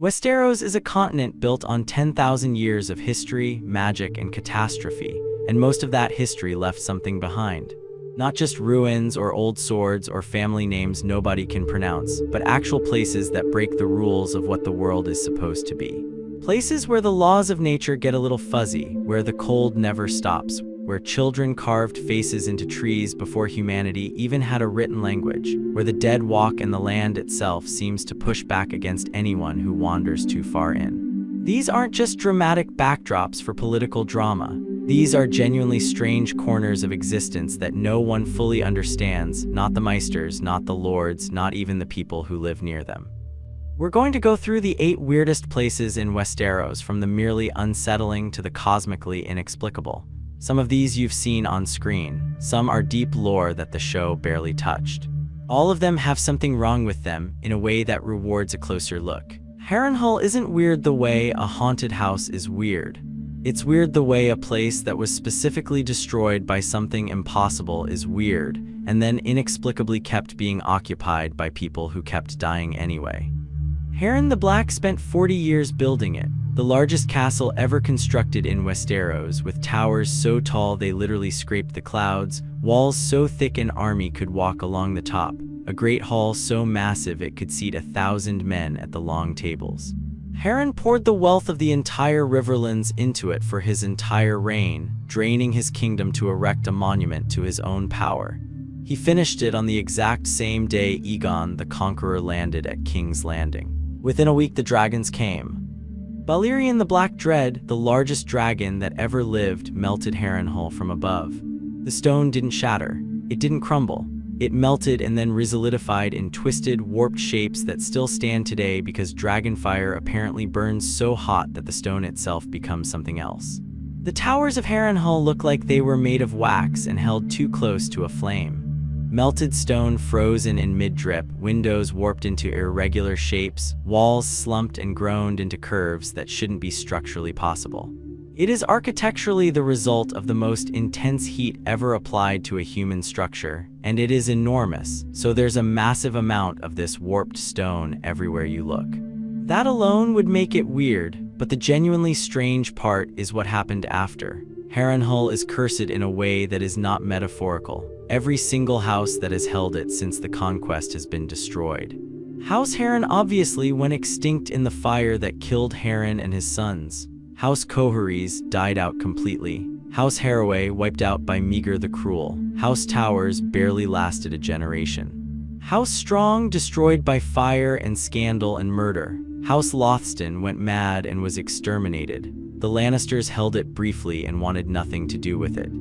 Westeros is a continent built on 10,000 years of history, magic, and catastrophe, and most of that history left something behind. Not just ruins or old swords or family names nobody can pronounce, but actual places that break the rules of what the world is supposed to be. Places where the laws of nature get a little fuzzy, where the cold never stops, where children carved faces into trees before humanity even had a written language, where the dead walk and the land itself seems to push back against anyone who wanders too far in. These aren't just dramatic backdrops for political drama. These are genuinely strange corners of existence that no one fully understands, not the maesters, not the lords, not even the people who live near them. We're going to go through the 8 weirdest places in Westeros, from the merely unsettling to the cosmically inexplicable. Some of these you've seen on screen, some are deep lore that the show barely touched. All of them have something wrong with them in a way that rewards a closer look. Harrenhal isn't weird the way a haunted house is weird. It's weird the way a place that was specifically destroyed by something impossible is weird, and then inexplicably kept being occupied by people who kept dying anyway. Harren the Black spent 40 years building it, the largest castle ever constructed in Westeros, with towers so tall they literally scraped the clouds, walls so thick an army could walk along the top, a great hall so massive it could seat 1,000 men at the long tables. Harren poured the wealth of the entire Riverlands into it for his entire reign, draining his kingdom to erect a monument to his own power. He finished it on the exact same day Aegon the Conqueror landed at King's Landing. Within a week the dragons came. Balerion the Black Dread, the largest dragon that ever lived, melted Harrenhal from above. The stone didn't shatter. It didn't crumble. It melted and then resolidified in twisted, warped shapes that still stand today because dragonfire apparently burns so hot that the stone itself becomes something else. The towers of Harrenhal look like they were made of wax and held too close to a flame. Melted stone frozen in mid-drip, windows warped into irregular shapes, walls slumped and groaned into curves that shouldn't be structurally possible. It is architecturally the result of the most intense heat ever applied to a human structure, and it is enormous, so there's a massive amount of this warped stone everywhere you look. That alone would make it weird, but the genuinely strange part is what happened after. Harrenhal is cursed in a way that is not metaphorical. Every single house that has held it since the conquest has been destroyed. House Harren obviously went extinct in the fire that killed Harren and his sons. House Coheries died out completely. House Harroway wiped out by Meager the Cruel. House Towers barely lasted a generation. House Strong destroyed by fire and scandal and murder. House Lothston went mad and was exterminated. The Lannisters held it briefly and wanted nothing to do with it.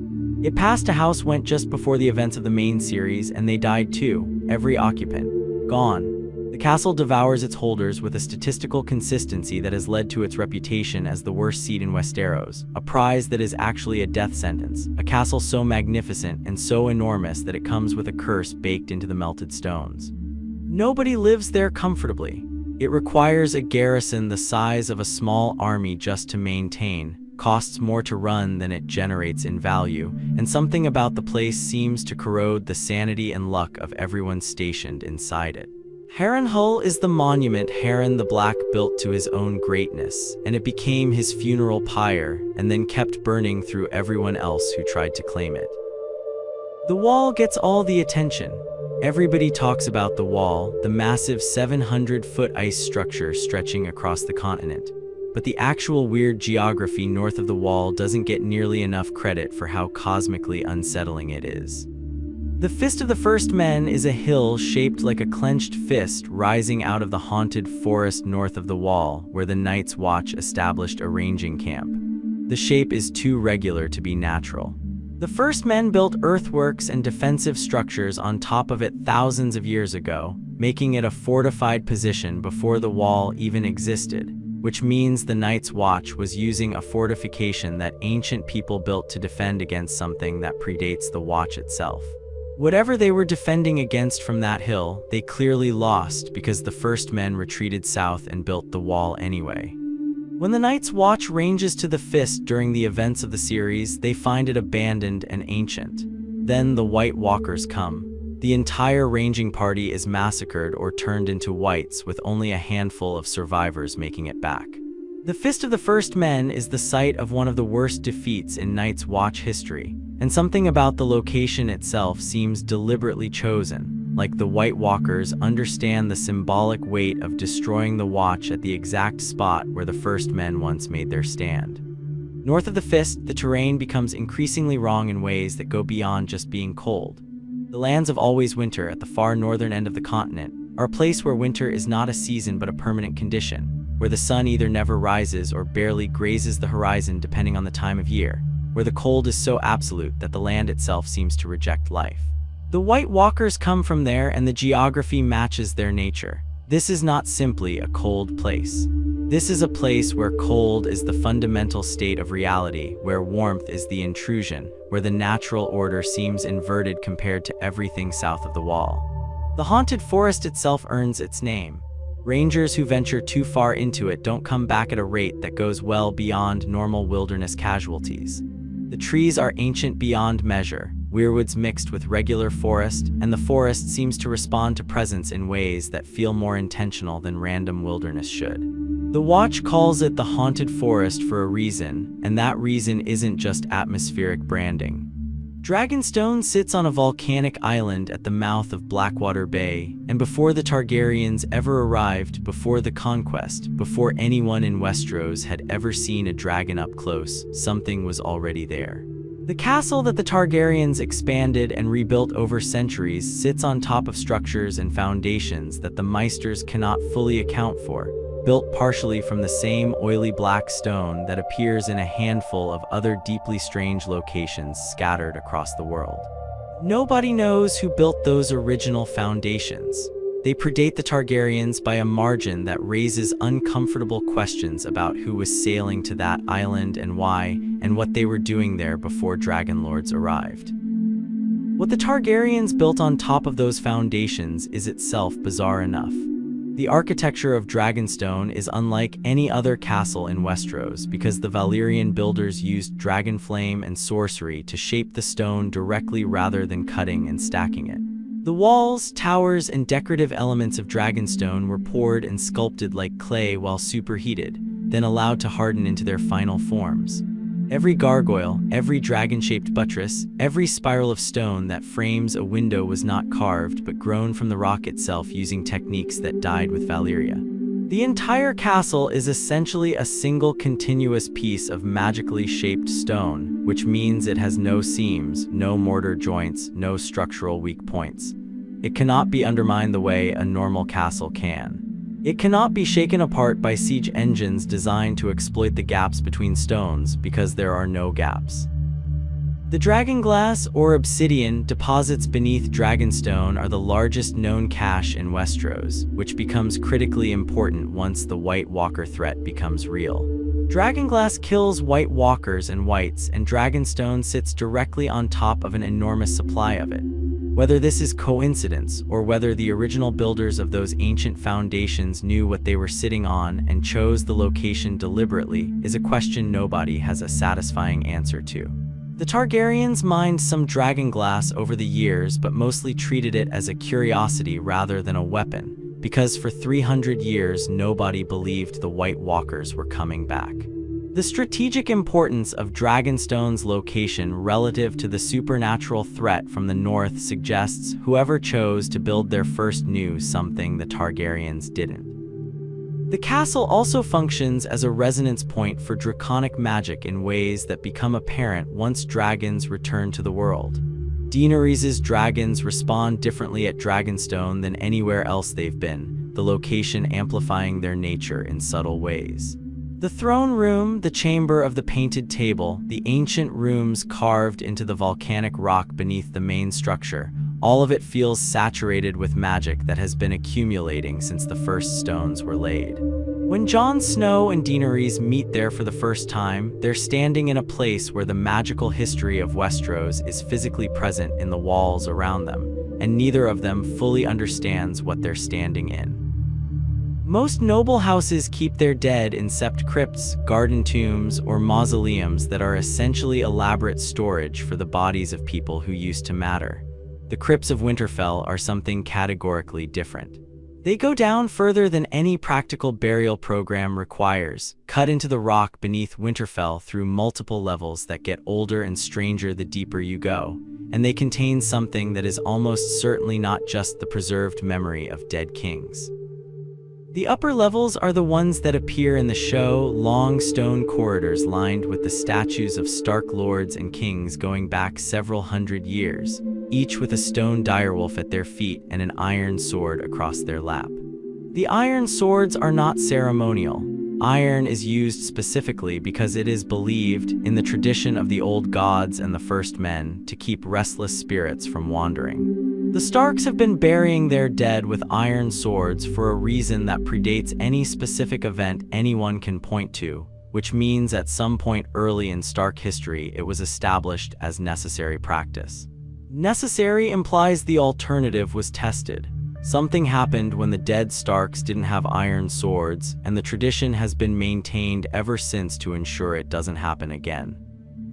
It passed a house went just before the events of the main series, and they died too, every occupant. Gone. The castle devours its holders with a statistical consistency that has led to its reputation as the worst seat in Westeros, a prize that is actually a death sentence, a castle so magnificent and so enormous that it comes with a curse baked into the melted stones. Nobody lives there comfortably. It requires a garrison the size of a small army just to maintain, costs more to run than it generates in value, and something about the place seems to corrode the sanity and luck of everyone stationed inside it. Harrenhal is the monument Harren the Black built to his own greatness, and it became his funeral pyre, and then kept burning through everyone else who tried to claim it. The Wall gets all the attention. Everybody talks about the Wall, the massive 700-foot ice structure stretching across the continent. But the actual weird geography north of the Wall doesn't get nearly enough credit for how cosmically unsettling it is. The Fist of the First Men is a hill shaped like a clenched fist rising out of the haunted forest north of the Wall, where the Night's Watch established a ranging camp. The shape is too regular to be natural. The First Men built earthworks and defensive structures on top of it thousands of years ago, making it a fortified position before the Wall even existed, which means the Night's Watch was using a fortification that ancient people built to defend against something that predates the Watch itself. Whatever they were defending against from that hill, they clearly lost because the First Men retreated south and built the Wall anyway. When the Night's Watch ranges to the Fist during the events of the series, they find it abandoned and ancient. Then the White Walkers come. the entire ranging party is massacred or turned into whites, with only a handful of survivors making it back. The Fist of the First Men is the site of one of the worst defeats in Night's Watch history, and something about the location itself seems deliberately chosen, like the White Walkers understand the symbolic weight of destroying the Watch at the exact spot where the First Men once made their stand. North of the Fist, the terrain becomes increasingly wrong in ways that go beyond just being cold. The lands of Always Winter at the far northern end of the continent are a place where winter is not a season but a permanent condition, where the sun either never rises or barely grazes the horizon depending on the time of year, where the cold is so absolute that the land itself seems to reject life. The White Walkers come from there, and the geography matches their nature. This is not simply a cold place. This is a place where cold is the fundamental state of reality, where warmth is the intrusion, where the natural order seems inverted compared to everything south of the wall. The haunted forest itself earns its name. Rangers who venture too far into it don't come back at a rate that goes well beyond normal wilderness casualties. The trees are ancient beyond measure, weirwoods mixed with regular forest, and the forest seems to respond to presence in ways that feel more intentional than random wilderness should. The Watch calls it the haunted forest for a reason, and that reason isn't just atmospheric branding. Dragonstone sits on a volcanic island at the mouth of Blackwater Bay, and before the Targaryens ever arrived, before the conquest, before anyone in Westeros had ever seen a dragon up close, something was already there. The castle that the Targaryens expanded and rebuilt over centuries sits on top of structures and foundations that the maesters cannot fully account for, built partially from the same oily black stone that appears in a handful of other deeply strange locations scattered across the world. Nobody knows who built those original foundations. They predate the Targaryens by a margin that raises uncomfortable questions about who was sailing to that island and why, and what they were doing there before Dragon Lords arrived. What the Targaryens built on top of those foundations is itself bizarre enough. The architecture of Dragonstone is unlike any other castle in Westeros because the Valyrian builders used dragonflame and sorcery to shape the stone directly rather than cutting and stacking it. The walls, towers, and decorative elements of Dragonstone were poured and sculpted like clay while superheated, then allowed to harden into their final forms. Every gargoyle, every dragon-shaped buttress, every spiral of stone that frames a window was not carved but grown from the rock itself using techniques that died with Valyria. The entire castle is essentially a single continuous piece of magically shaped stone, which means it has no seams, no mortar joints, no structural weak points. It cannot be undermined the way a normal castle can. It cannot be shaken apart by siege engines designed to exploit the gaps between stones because there are no gaps. The dragonglass or obsidian deposits beneath Dragonstone are the largest known cache in Westeros, which becomes critically important once the White Walker threat becomes real. Dragonglass kills White Walkers and Whites, and Dragonstone sits directly on top of an enormous supply of it. Whether this is coincidence or whether the original builders of those ancient foundations knew what they were sitting on and chose the location deliberately is a question nobody has a satisfying answer to. The Targaryens mined some dragonglass over the years but mostly treated it as a curiosity rather than a weapon, because for 300 years nobody believed the White Walkers were coming back. The strategic importance of Dragonstone's location relative to the supernatural threat from the north suggests whoever chose to build there first knew something the Targaryens didn't. The castle also functions as a resonance point for draconic magic in ways that become apparent once dragons return to the world. Daenerys's dragons respond differently at Dragonstone than anywhere else they've been, the location amplifying their nature in subtle ways. The throne room, the chamber of the painted table, the ancient rooms carved into the volcanic rock beneath the main structure, all of it feels saturated with magic that has been accumulating since the first stones were laid. When Jon Snow and Daenerys meet there for the first time, they're standing in a place where the magical history of Westeros is physically present in the walls around them, and neither of them fully understands what they're standing in. Most noble houses keep their dead in sept crypts, garden tombs, or mausoleums that are essentially elaborate storage for the bodies of people who used to matter. The Crypts of Winterfell are something categorically different. They go down further than any practical burial program requires, cut into the rock beneath Winterfell through multiple levels that get older and stranger the deeper you go, and they contain something that is almost certainly not just the preserved memory of dead kings. The upper levels are the ones that appear in the show, long stone corridors lined with the statues of Stark lords and kings going back several hundred years, each with a stone direwolf at their feet and an iron sword across their lap. The iron swords are not ceremonial. Iron is used specifically because it is believed, in the tradition of the old gods and the first men, to keep restless spirits from wandering. The Starks have been burying their dead with iron swords for a reason that predates any specific event anyone can point to, which means at some point early in Stark history it was established as necessary practice. Necessary implies the alternative was tested. Something happened when the dead Starks didn't have iron swords, and the tradition has been maintained ever since to ensure it doesn't happen again.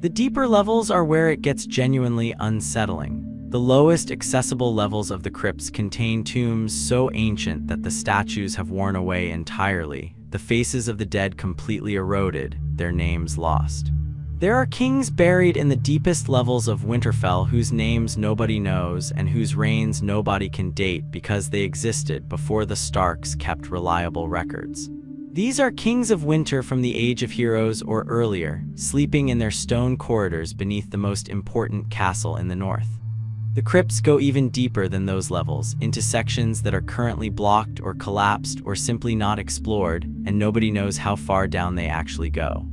The deeper levels are where it gets genuinely unsettling. The lowest accessible levels of the crypts contain tombs so ancient that the statues have worn away entirely, the faces of the dead completely eroded, their names lost. There are kings buried in the deepest levels of Winterfell whose names nobody knows and whose reigns nobody can date because they existed before the Starks kept reliable records. These are kings of winter from the Age of Heroes or earlier, sleeping in their stone corridors beneath the most important castle in the north. The crypts go even deeper than those levels, into sections that are currently blocked or collapsed or simply not explored, and nobody knows how far down they actually go.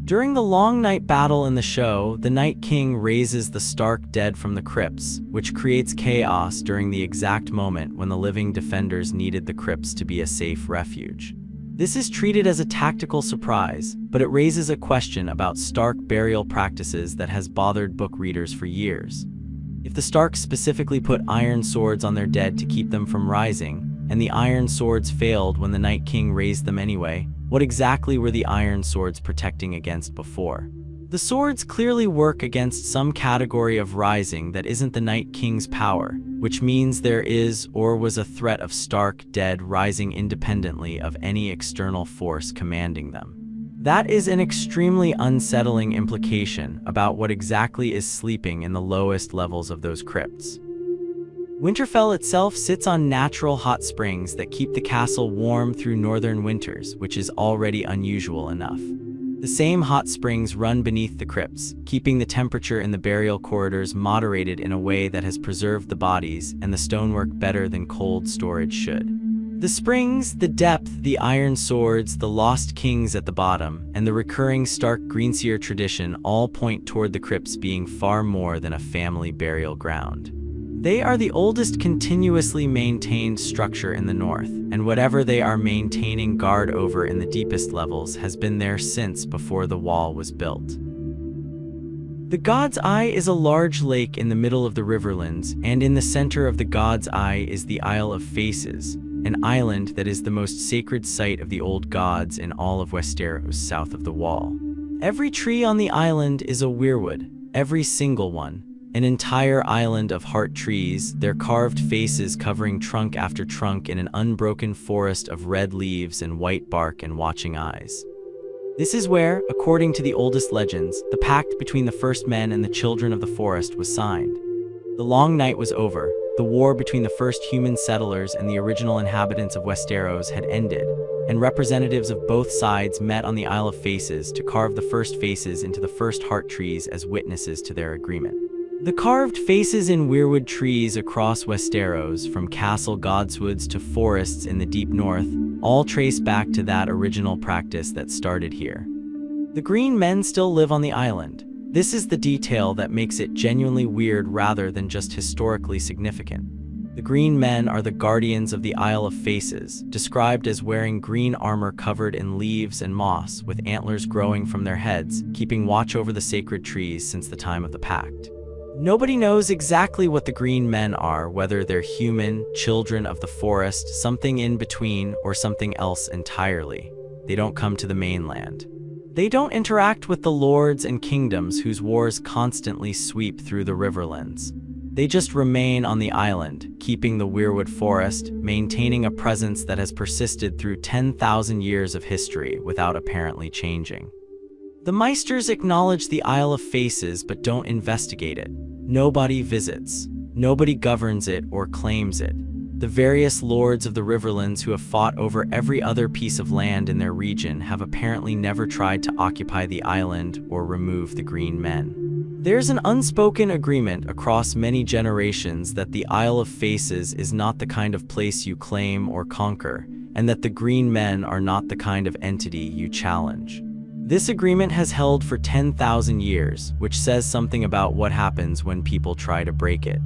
During the long night battle in the show, the Night King raises the Stark dead from the crypts, which creates chaos during the exact moment when the living defenders needed the crypts to be a safe refuge. This is treated as a tactical surprise, but it raises a question about Stark burial practices that has bothered book readers for years. If the Starks specifically put iron swords on their dead to keep them from rising, and the iron swords failed when the Night King raised them anyway, what exactly were the iron swords protecting against before? The swords clearly work against some category of rising that isn't the Night King's power, which means there is or was a threat of Stark dead rising independently of any external force commanding them. That is an extremely unsettling implication about what exactly is sleeping in the lowest levels of those crypts. Winterfell itself sits on natural hot springs that keep the castle warm through northern winters, which is already unusual enough. The same hot springs run beneath the crypts, keeping the temperature in the burial corridors moderated in a way that has preserved the bodies and the stonework better than cold storage should. The springs, the depth, the iron swords, the lost kings at the bottom, and the recurring Stark Greenseer tradition all point toward the crypts being far more than a family burial ground. They are the oldest continuously maintained structure in the north, and whatever they are maintaining guard over in the deepest levels has been there since before the wall was built. The God's Eye is a large lake in the middle of the Riverlands, and in the center of the God's Eye is the Isle of Faces, an island that is the most sacred site of the old gods in all of Westeros south of the wall. Every tree on the island is a weirwood, every single one. An entire island of heart trees, their carved faces covering trunk after trunk in an unbroken forest of red leaves and white bark and watching eyes. This is where, according to the oldest legends, the pact between the first men and the children of the forest was signed. The long night was over. The war between the first human settlers and the original inhabitants of Westeros had ended, and representatives of both sides met on the Isle of Faces to carve the first faces into the first heart trees as witnesses to their agreement. The carved faces in weirwood trees across Westeros, from Castle Godswoods to forests in the deep north, all trace back to that original practice that started here. The green men still live on the island. This is the detail that makes it genuinely weird rather than just historically significant. The green men are the guardians of the Isle of Faces, described as wearing green armor covered in leaves and moss, with antlers growing from their heads, keeping watch over the sacred trees since the time of the pact. Nobody knows exactly what the green men are, whether they're human, children of the forest, something in between, or something else entirely. They don't come to the mainland. They don't interact with the lords and kingdoms whose wars constantly sweep through the Riverlands. They just remain on the island, keeping the weirwood forest, maintaining a presence that has persisted through 10,000 years of history without apparently changing. The maesters acknowledge the Isle of Faces but don't investigate it. Nobody visits. Nobody governs it or claims it. The various lords of the Riverlands who have fought over every other piece of land in their region have apparently never tried to occupy the island or remove the Green Men. There's an unspoken agreement across many generations that the Isle of Faces is not the kind of place you claim or conquer, and that the Green Men are not the kind of entity you challenge. This agreement has held for 10,000 years, which says something about what happens when people try to break it.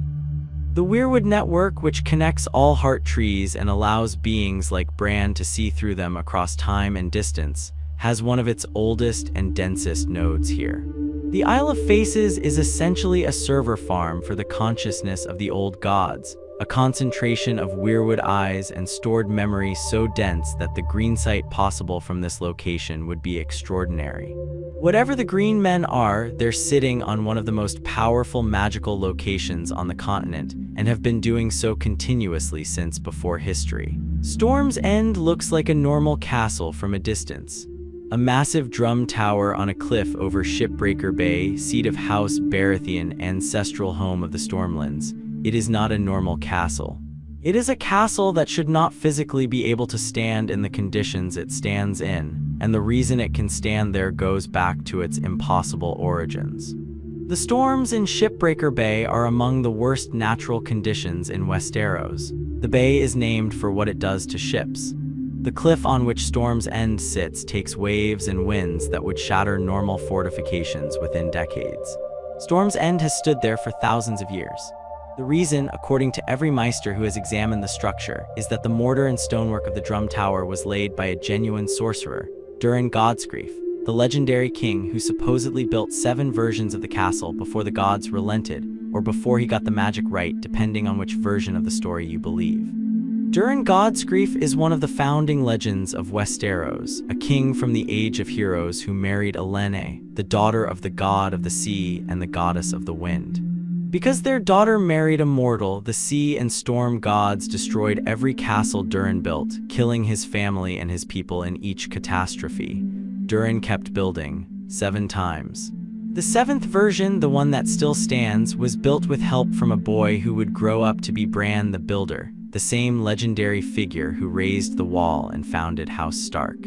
The Weirwood Network, which connects all heart trees and allows beings like Bran to see through them across time and distance, has one of its oldest and densest nodes here. The Isle of Faces is essentially a server farm for the consciousness of the old gods, a concentration of weirwood eyes and stored memory so dense that the green sight possible from this location would be extraordinary. Whatever the Green Men are, they're sitting on one of the most powerful magical locations on the continent and have been doing so continuously since before history. Storm's End looks like a normal castle from a distance. A massive drum tower on a cliff over Shipbreaker Bay, seat of House Baratheon, ancestral home of the Stormlands. It is not a normal castle. It is a castle that should not physically be able to stand in the conditions it stands in, and the reason it can stand there goes back to its impossible origins. The storms in Shipbreaker Bay are among the worst natural conditions in Westeros. The bay is named for what it does to ships. The cliff on which Storm's End sits takes waves and winds that would shatter normal fortifications within decades. Storm's End has stood there for thousands of years. The reason, according to every maester who has examined the structure, is that the mortar and stonework of the drum tower was laid by a genuine sorcerer, Durin Godsgrief, the legendary king who supposedly built 7 versions of the castle before the gods relented, or before he got the magic right, depending on which version of the story you believe. Durin Godsgrief is one of the founding legends of Westeros, a king from the Age of Heroes who married Elene, the daughter of the god of the sea and the goddess of the wind. Because their daughter married a mortal, the sea and storm gods destroyed every castle Durin built, killing his family and his people in each catastrophe. Durin kept building 7 times. The 7th version, the one that still stands, was built with help from a boy who would grow up to be Bran the Builder, the same legendary figure who raised the wall and founded House Stark.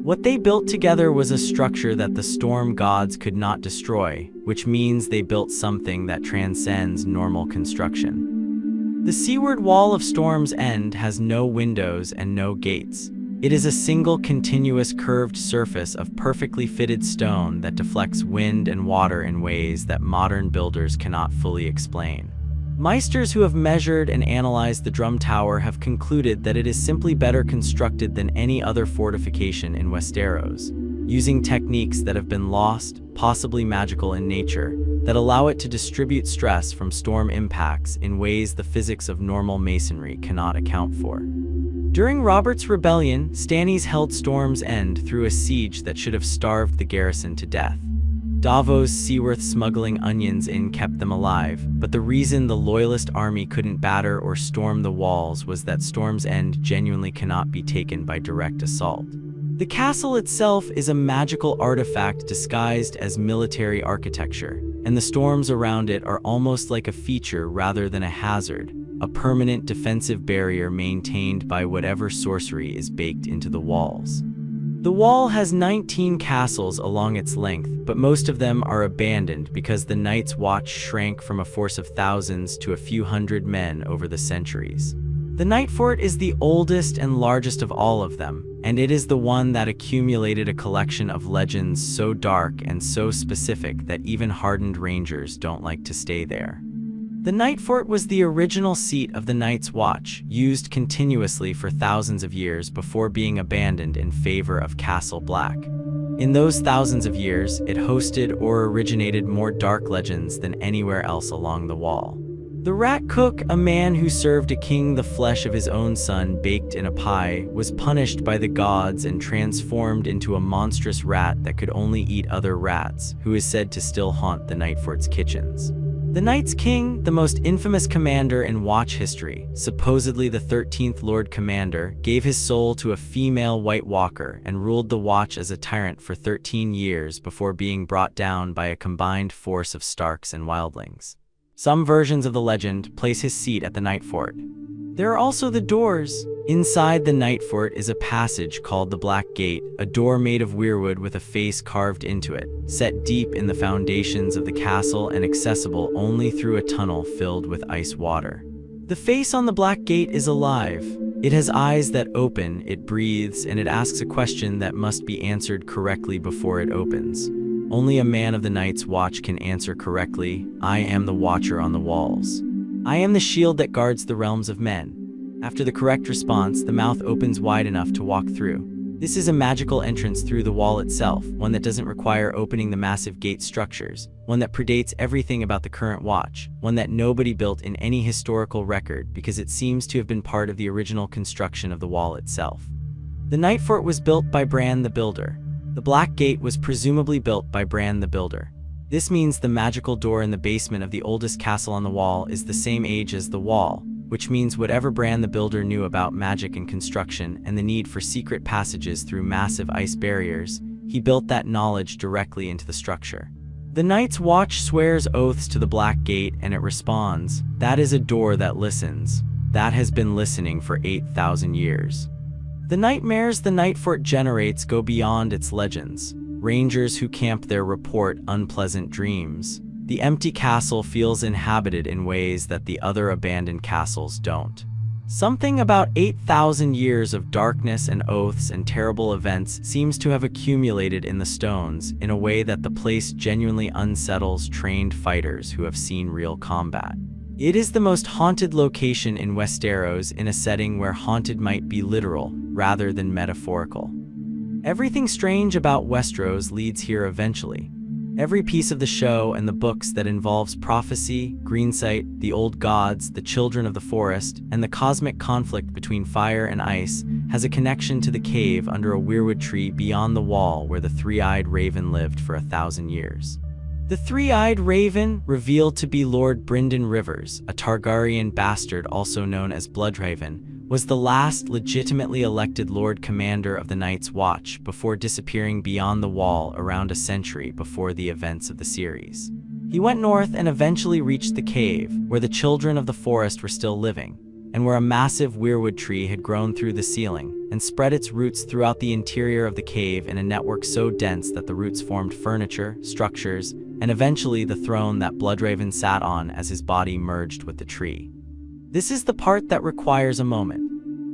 What they built together was a structure that the storm gods could not destroy, which means they built something that transcends normal construction. The seaward wall of Storm's End has no windows and no gates. It is a single continuous curved surface of perfectly fitted stone that deflects wind and water in ways that modern builders cannot fully explain. Maesters who have measured and analyzed the drum tower have concluded that it is simply better constructed than any other fortification in Westeros, using techniques that have been lost, possibly magical in nature, that allow it to distribute stress from storm impacts in ways the physics of normal masonry cannot account for. During Robert's Rebellion, Stannis held Storm's End through a siege that should have starved the garrison to death. Davos Seaworth smuggling onions in kept them alive, but the reason the Loyalist army couldn't batter or storm the walls was that Storm's End genuinely cannot be taken by direct assault. The castle itself is a magical artifact disguised as military architecture, and the storms around it are almost like a feature rather than a hazard, a permanent defensive barrier maintained by whatever sorcery is baked into the walls. The wall has 19 castles along its length, but most of them are abandoned because the Night's Watch shrank from a force of thousands to a few hundred men over the centuries. The Nightfort is the oldest and largest of all of them, and it is the one that accumulated a collection of legends so dark and so specific that even hardened rangers don't like to stay there. The Nightfort was the original seat of the Night's Watch, used continuously for thousands of years before being abandoned in favor of Castle Black. In those thousands of years, it hosted or originated more dark legends than anywhere else along the wall. The Rat Cook, a man who served a king the flesh of his own son baked in a pie, was punished by the gods and transformed into a monstrous rat that could only eat other rats, who is said to still haunt the Nightfort's kitchens. The Night's King, the most infamous commander in Watch history, supposedly the 13th Lord Commander, gave his soul to a female White Walker and ruled the Watch as a tyrant for 13 years before being brought down by a combined force of Starks and Wildlings. Some versions of the legend place his seat at the Nightfort. There are also the doors. Inside the Nightfort is a passage called the Black Gate, a door made of weirwood with a face carved into it, set deep in the foundations of the castle and accessible only through a tunnel filled with ice water. The face on the Black Gate is alive. It has eyes that open, it breathes, and it asks a question that must be answered correctly before it opens. Only a man of the Night's Watch can answer correctly. I am the Watcher on the walls. I am the shield that guards the realms of men. After the correct response, the mouth opens wide enough to walk through. This is a magical entrance through the wall itself, one that doesn't require opening the massive gate structures, one that predates everything about the current Watch, one that nobody built in any historical record because it seems to have been part of the original construction of the wall itself. The Nightfort was built by Bran the Builder. The Black Gate was presumably built by Bran the Builder. This means the magical door in the basement of the oldest castle on the wall is the same age as the wall, which means whatever Bran the Builder knew about magic and construction and the need for secret passages through massive ice barriers, he built that knowledge directly into the structure. The Night's Watch swears oaths to the Black Gate and it responds, "That is a door that listens. That has been listening for 8,000 years." The nightmares the Nightfort generates go beyond its legends. Rangers who camp there report unpleasant dreams. The empty castle feels inhabited in ways that the other abandoned castles don't. Something about 8,000 years of darkness and oaths and terrible events seems to have accumulated in the stones in a way that the place genuinely unsettles trained fighters who have seen real combat. It is the most haunted location in Westeros in a setting where haunted might be literal rather than metaphorical. Everything strange about Westeros leads here eventually. Every piece of the show and the books that involves prophecy, greensight, the old gods, the children of the forest, and the cosmic conflict between fire and ice has a connection to the cave under a weirwood tree beyond the wall where the three-eyed raven lived for 1,000 years. The three-eyed raven, revealed to be Lord Brynden Rivers, a Targaryen bastard also known as Bloodraven, was the last legitimately elected Lord Commander of the Night's Watch before disappearing beyond the wall around a century before the events of the series. He went north and eventually reached the cave, where the children of the forest were still living, and where a massive weirwood tree had grown through the ceiling and spread its roots throughout the interior of the cave in a network so dense that the roots formed furniture, structures, and eventually the throne that Bloodraven sat on as his body merged with the tree. This is the part that requires a moment.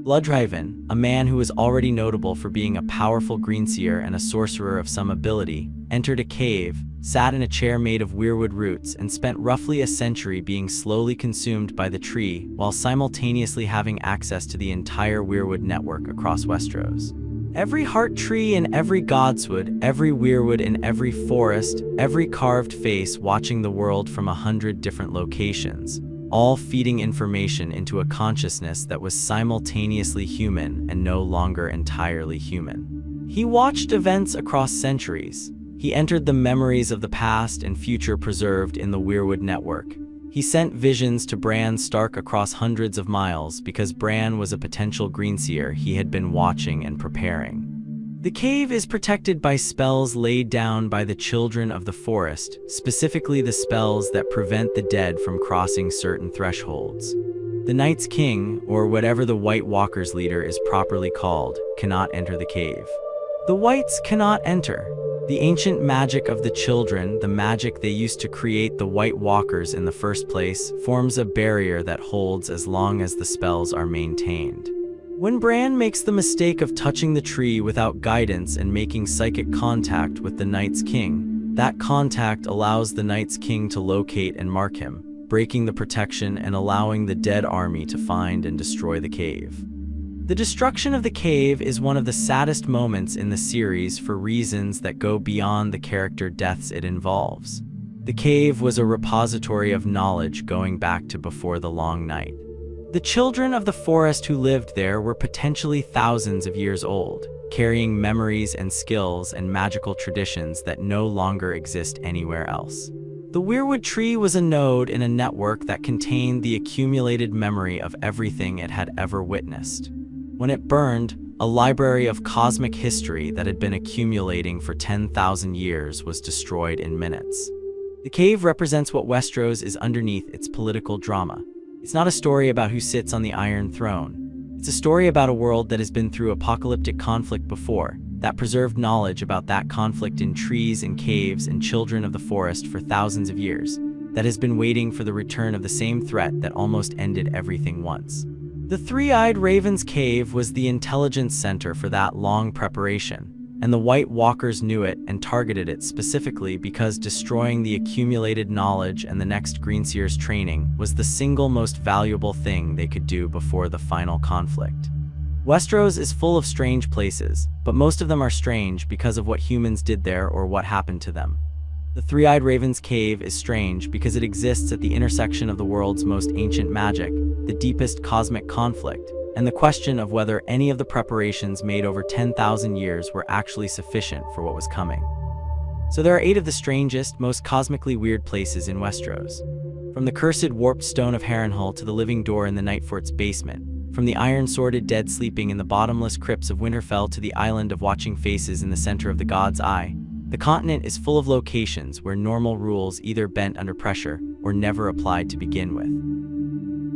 Bloodraven, a man who was already notable for being a powerful greenseer and a sorcerer of some ability, entered a cave, sat in a chair made of weirwood roots, and spent roughly a century being slowly consumed by the tree while simultaneously having access to the entire weirwood network across Westeros. Every heart tree in every godswood, every weirwood in every forest, every carved face watching the world from 100 different locations, all feeding information into a consciousness that was simultaneously human and no longer entirely human. He watched events across centuries. He entered the memories of the past and future preserved in the weirwood network. He sent visions to Bran Stark across hundreds of miles because Bran was a potential greenseer he had been watching and preparing. The cave is protected by spells laid down by the children of the forest, specifically the spells that prevent the dead from crossing certain thresholds. The Night's King, or whatever the White Walker's leader is properly called, cannot enter the cave. The Whites cannot enter. The ancient magic of the children, the magic they used to create the White Walkers in the first place, forms a barrier that holds as long as the spells are maintained. When Bran makes the mistake of touching the tree without guidance and making psychic contact with the Night's King, that contact allows the Night's King to locate and mark him, breaking the protection and allowing the dead army to find and destroy the cave. The destruction of the cave is one of the saddest moments in the series for reasons that go beyond the character deaths it involves. The cave was a repository of knowledge going back to before the Long Night. The children of the forest who lived there were potentially thousands of years old, carrying memories and skills and magical traditions that no longer exist anywhere else. The weirwood tree was a node in a network that contained the accumulated memory of everything it had ever witnessed. When it burned, a library of cosmic history that had been accumulating for 10,000 years was destroyed in minutes. The cave represents what Westeros is underneath its political drama. It's not a story about who sits on the Iron Throne. It's a story about a world that has been through apocalyptic conflict before, that preserved knowledge about that conflict in trees and caves and children of the forest for thousands of years, that has been waiting for the return of the same threat that almost ended everything once. The Three-Eyed Raven's Cave was the intelligence center for that long preparation, and the White Walkers knew it and targeted it specifically because destroying the accumulated knowledge and the next Greenseer's training was the single most valuable thing they could do before the final conflict. Westeros is full of strange places, but most of them are strange because of what humans did there or what happened to them. The Three-Eyed Raven's Cave is strange because it exists at the intersection of the world's most ancient magic, the deepest cosmic conflict, and the question of whether any of the preparations made over 10,000 years were actually sufficient for what was coming. So there are 8 of the strangest, most cosmically weird places in Westeros. From the cursed warped stone of Harrenhal to the living door in the Nightfort's basement, from the iron-sworded dead sleeping in the bottomless crypts of Winterfell to the island of watching faces in the center of the God's Eye, the continent is full of locations where normal rules either bent under pressure or never applied to begin with.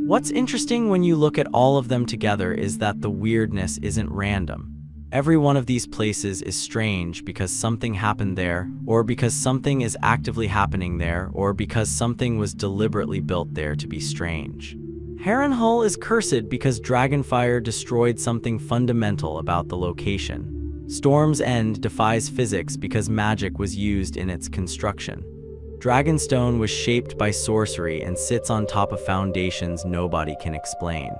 What's interesting when you look at all of them together is that the weirdness isn't random. Every one of these places is strange because something happened there, or because something is actively happening there, or because something was deliberately built there to be strange. Harrenhal is cursed because dragonfire destroyed something fundamental about the location. Storm's End defies physics because magic was used in its construction. Dragonstone was shaped by sorcery and sits on top of foundations nobody can explain.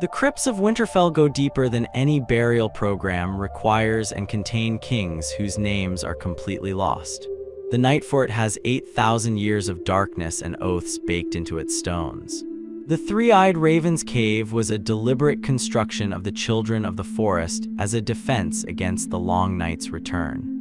The Crypts of Winterfell go deeper than any burial program requires and contain kings whose names are completely lost. The Nightfort has 8,000 years of darkness and oaths baked into its stones. The Three-Eyed Raven's Cave was a deliberate construction of the children of the forest as a defense against the Long Night's return.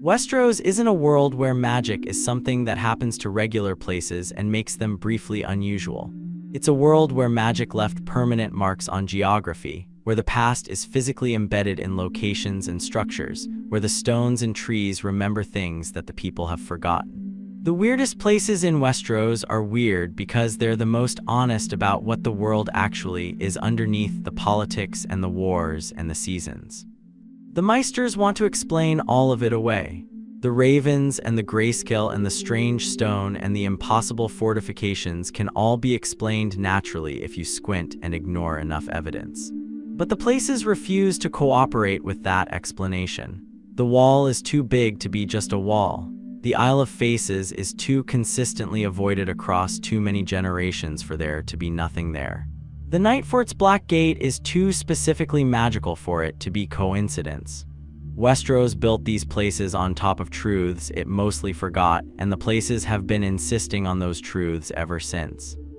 Westeros isn't a world where magic is something that happens to regular places and makes them briefly unusual. It's a world where magic left permanent marks on geography, where the past is physically embedded in locations and structures, where the stones and trees remember things that the people have forgotten. The weirdest places in Westeros are weird because they're the most honest about what the world actually is underneath the politics and the wars and the seasons. The maesters want to explain all of it away. The ravens and the grayscale and the strange stone and the impossible fortifications can all be explained naturally if you squint and ignore enough evidence. But the places refuse to cooperate with that explanation. The wall is too big to be just a wall. The Isle of Faces is too consistently avoided across too many generations for there to be nothing there. The Nightfort's Black Gate is too specifically magical for it to be coincidence. Westeros built these places on top of truths it mostly forgot, and the places have been insisting on those truths ever since.